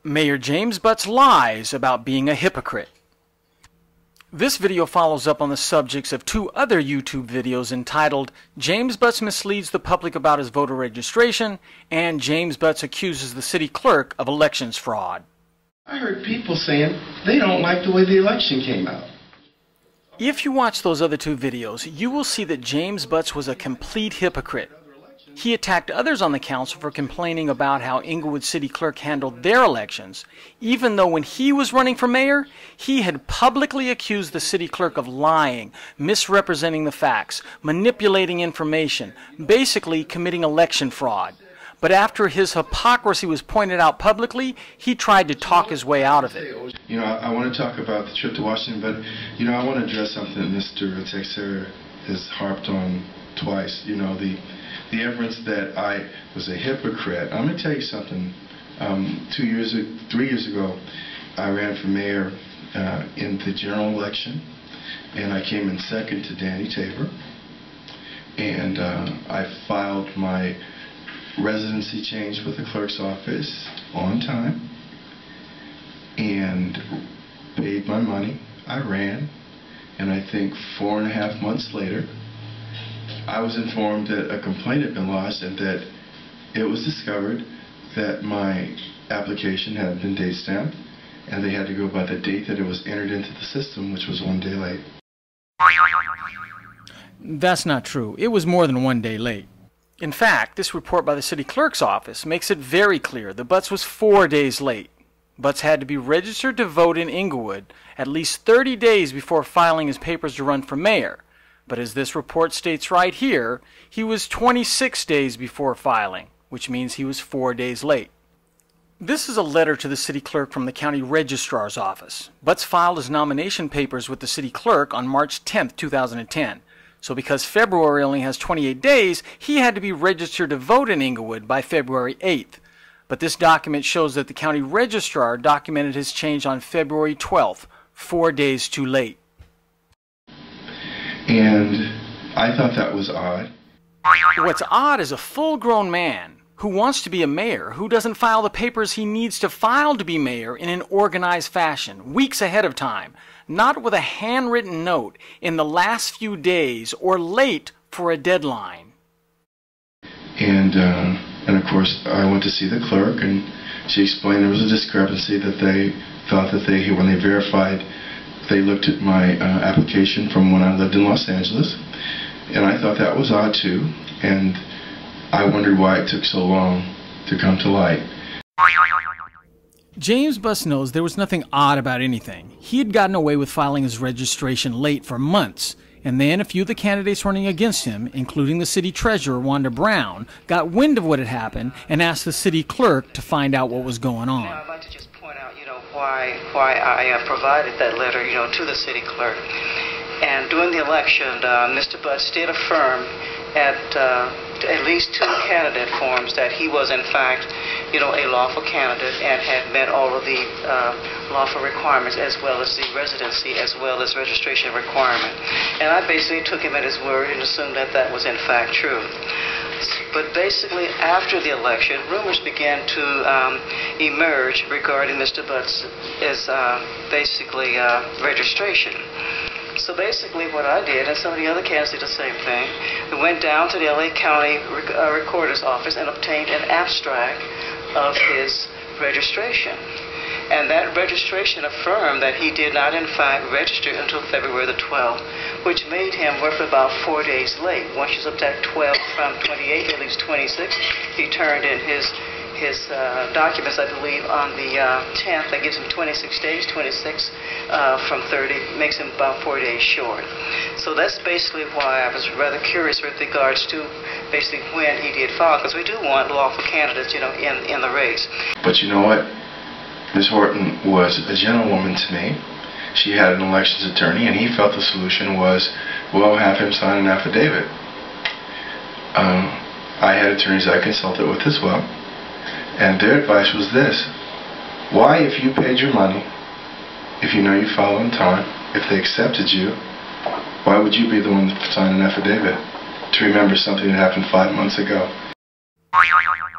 Mayor James Butt's lies about being a hypocrite. This video follows up on the subjects of two other YouTube videos entitled James Butts Misleads the Public About His Voter Registration and James Butts Accuses the City Clerk of Elections Fraud. I heard people saying they don't like the way the election came out. If you watch those other two videos, you will see that James Butts was a complete hypocrite. He attacked others on the council for complaining about how Inglewood City Clerk handled their elections, even though when he was running for mayor, he had publicly accused the city clerk of lying, misrepresenting the facts, manipulating information, basically committing election fraud. But after his hypocrisy was pointed out publicly, he tried to talk his way out of it. You know, I want to talk about the trip to Washington, but, you know, I want to address something that Mr. Texera has harped on twice. You know, the evidence that I was a hypocrite. I'm going to tell you something. 3 years ago, I ran for mayor in the general election, and I came in second to Danny Tabor. And I filed my residency change with the clerk's office on time and paid my money. I ran, and I think 4.5 months later, I was informed that a complaint had been lodged and that it was discovered that my application had been date stamped, and they had to go by the date that it was entered into the system, which was 1 day late. That's not true. It was more than 1 day late. In fact, this report by the city clerk's office makes it very clear that Butts was 4 days late. Butts had to be registered to vote in Inglewood at least 30 days before filing his papers to run for mayor. But as this report states right here, he was 26 days before filing, which means he was 4 days late. This is a letter to the city clerk from the county registrar's office. Butts filed his nomination papers with the city clerk on March 10, 2010. So because February only has 28 days, he had to be registered to vote in Inglewood by February 8th. But this document shows that the county registrar documented his change on February 12th, 4 days too late. And I thought that was odd. What's odd is a full-grown man who wants to be a mayor, who doesn't file the papers he needs to file to be mayor in an organized fashion, weeks ahead of time, not with a handwritten note in the last few days or late for a deadline. And of course, I went to see the clerk, and she explained there was a discrepancy that they thought that when they verified, they looked at my application from when I lived in Los Angeles, and I thought that was odd too, and I wondered why it took so long to come to light. James Butts knows there was nothing odd about anything. He had gotten away with filing his registration late for months, and then a few of the candidates running against him, including the city treasurer, Wanda Brown, got wind of what had happened and asked the city clerk to find out what was going on. I'd like to just point out, why I provided that letter, to the city clerk. And during the election, Mr. Butts did affirm at least 2 candidate forms that he was in fact, a lawful candidate and had met all of the lawful requirements, as well as the residency, as well as registration requirement. And I basically took him at his word and assumed that that was in fact true. But basically, after the election, rumors began to emerge regarding Mr. Butts' registration. So basically what I did, and some of the other candidates did the same thing, we went down to the LA County Recorder's office and obtained an abstract of his registration. And that registration affirmed that he did not, in fact, register until February the 12th, which made him roughly about 4 days late. Once you subtract 12 from 28, it leaves 26. He turned in his documents, I believe, on the 10th. That gives him 26 days. 26 from 30 makes him about 4 days short. So that's basically why I was rather curious with regards to basically when he did file, because we do want lawful candidates, in the race. But you know what? Ms. Horton was a gentlewoman to me. She had an elections attorney, and he felt the solution was, well, have him sign an affidavit. I had attorneys I consulted with as well, and their advice was this: why, if you paid your money, if you know you filed on time, if they accepted you, why would you be the one to sign an affidavit to remember something that happened 5 months ago?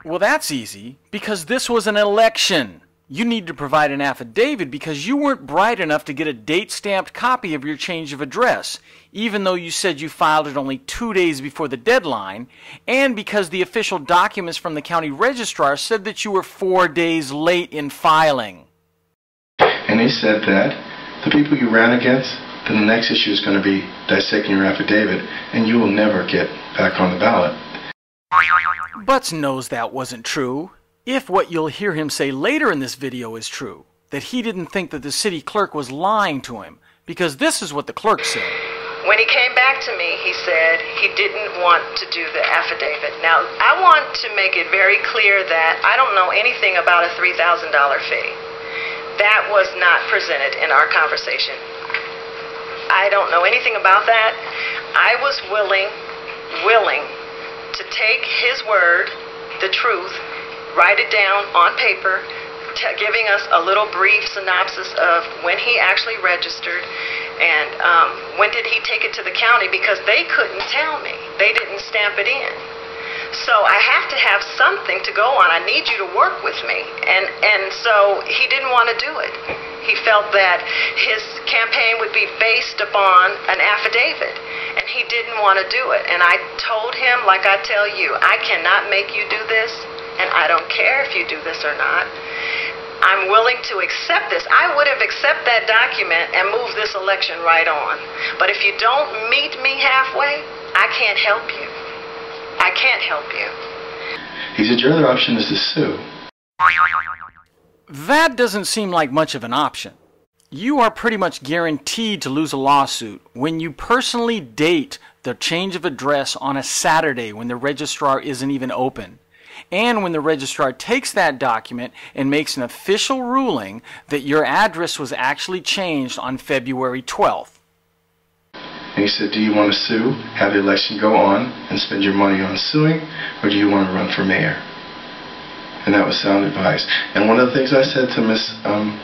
Well, that's easy, because this was an election. You need to provide an affidavit because you weren't bright enough to get a date-stamped copy of your change of address, even though you said you filed it only 2 days before the deadline, and because the official documents from the county registrar said that you were 4 days late in filing. And he said that the people you ran against, then the next issue is going to be dissecting your affidavit, and you will never get back on the ballot. Butts knows that wasn't true. If what you'll hear him say later in this video is true, that he didn't think that the city clerk was lying to him, because this is what the clerk said. When he came back to me, he said he didn't want to do the affidavit. Now, I want to make it very clear that I don't know anything about a $3,000 fee. That was not presented in our conversation. I don't know anything about that. I was willing to take his word, the truth, write it down on paper, giving us a little brief synopsis of when he actually registered and when did he take it to the county, because they couldn't tell me. They didn't stamp it in. So I have to have something to go on. I need you to work with me. And so he didn't want to do it. He felt that his campaign would be based upon an affidavit, and he didn't want to do it. And I told him, like I tell you, I cannot make you do this, and I don't care if you do this or not. I'm willing to accept this. I would have accepted that document and moved this election right on. But if you don't meet me halfway, I can't help you. I can't help you. He said your other option is to sue. That doesn't seem like much of an option. You are pretty much guaranteed to lose a lawsuit when you personally date the change of address on a Saturday when the registrar isn't even open, and when the registrar takes that document and makes an official ruling that your address was actually changed on February 12th. And he said, do you want to sue, have the election go on, and spend your money on suing, or do you want to run for mayor? And that was sound advice. And one of the things I said to Miss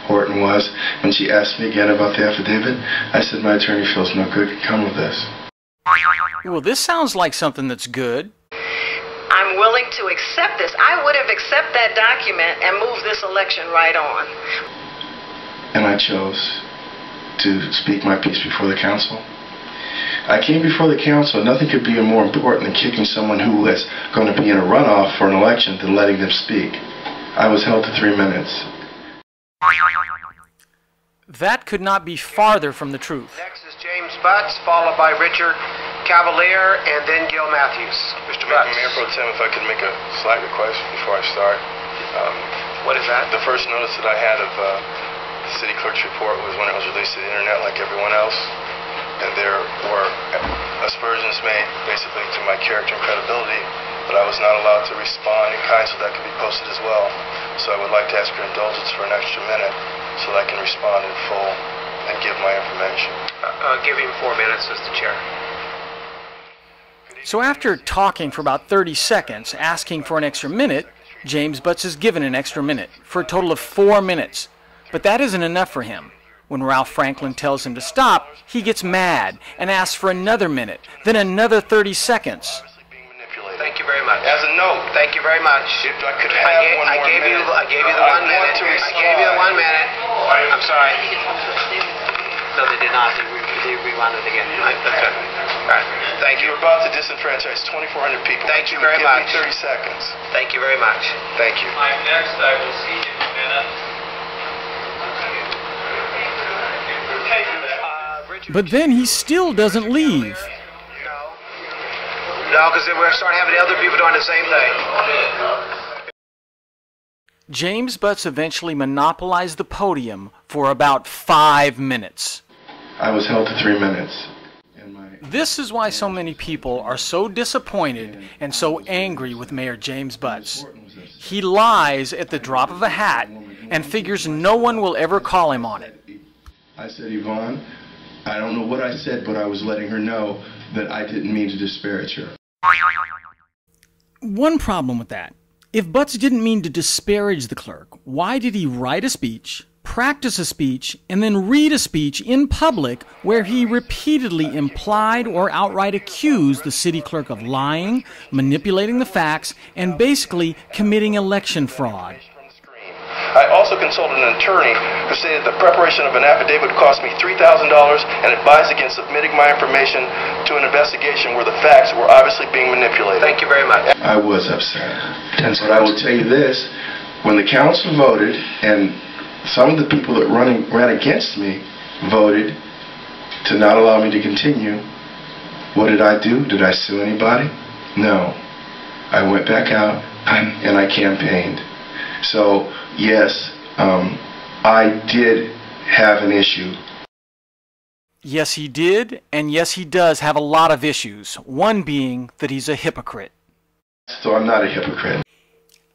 Horton was, when she asked me again about the affidavit, I said my attorney feels no good can come with this. Well, this sounds like something that's good. I'm willing to accept this. I would have accepted that document and moved this election right on. And I chose to speak my piece before the council. I came before the council. Nothing could be more important than kicking someone who is going to be in a runoff for an election than letting them speak. I was held to 3 minutes. That could not be farther from the truth. Next is James Butts, followed by Richard Cavalier, and then Gil Matthews. Mr. Mayor Pro Tem, if I could make a slight request before I start. What is that? The first notice that I had of the city clerk's report was when it was released to the internet like everyone else. And there were aspersions made basically to my character and credibility, but I was not allowed to respond in kind, so that could be posted as well. So I would like to ask your indulgence for an extra minute so that I can respond in full and give my information. Give him 4 minutes as the chair. So after talking for about 30 seconds, asking for an extra minute, James Butts is given an extra minute, for a total of 4 minutes. But that isn't enough for him. When Ralph Franklin tells him to stop, he gets mad and asks for another minute, then another 30 seconds. Thank you very much. As a note, thank you very much. If I could have one more minute. I gave you the 1 minute. I gave you the 1 minute. I'm sorry. No, they did not. They rewound it again. Okay. All right. Thank you. You're about to disenfranchise 2,400 people. Thank you very much. Give me 30 seconds. Thank you very much. Thank you. Next, I will see you in a minute. But then he still doesn't leave. No, because then we're starting having the other people doing the same thing. James Butts eventually monopolized the podium for about 5 minutes. I was held to 3 minutes. This is why so many people are so disappointed and so angry with Mayor James Butts. He lies at the drop of a hat and figures no one will ever call him on it. I said, Yvonne, I don't know what I said, but I was letting her know that I didn't mean to disparage her. One problem with that. If Butts didn't mean to disparage the clerk, why did he write a speech, practice a speech, and then read a speech in public where he repeatedly implied or outright accused the city clerk of lying, manipulating the facts, and basically committing election fraud? I also consulted an attorney who stated the preparation of an affidavit cost me $3,000 and advised against submitting my information to an investigation where the facts were obviously being manipulated. Thank you very much. I was upset. But I will tell you this, when the council voted and some of the people that ran against me voted to not allow me to continue, what did I do? Did I sue anybody? No. I went back out and I campaigned. So, yes, I did have an issue. Yes, he did, and yes, he does have a lot of issues. One being that he's a hypocrite. So I'm not a hypocrite.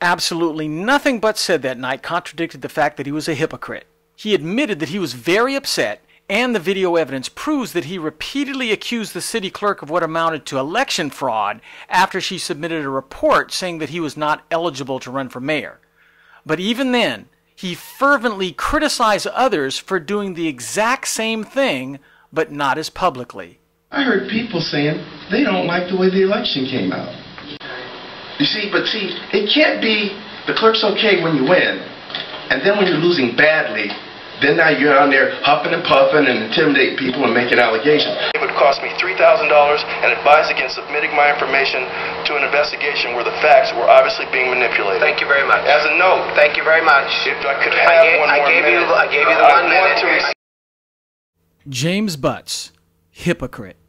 Absolutely nothing but said that night contradicted the fact that he was a hypocrite. He admitted that he was very upset, and the video evidence proves that he repeatedly accused the city clerk of what amounted to election fraud after she submitted a report saying that he was not eligible to run for mayor. But even then, he fervently criticized others for doing the exact same thing, but not as publicly. I heard people saying they don't like the way the election came out. You see, it can't be the clerk's okay when you win, and then when you're losing badly, then now you're on there huffing and puffing and intimidating people and making allegations. It would cost me $3,000 and advised against submitting my information to an investigation where the facts were obviously being manipulated. Thank you very much. As a note, Thank you very much. if I could have I gave you the 1 minute. James Butts, hypocrite.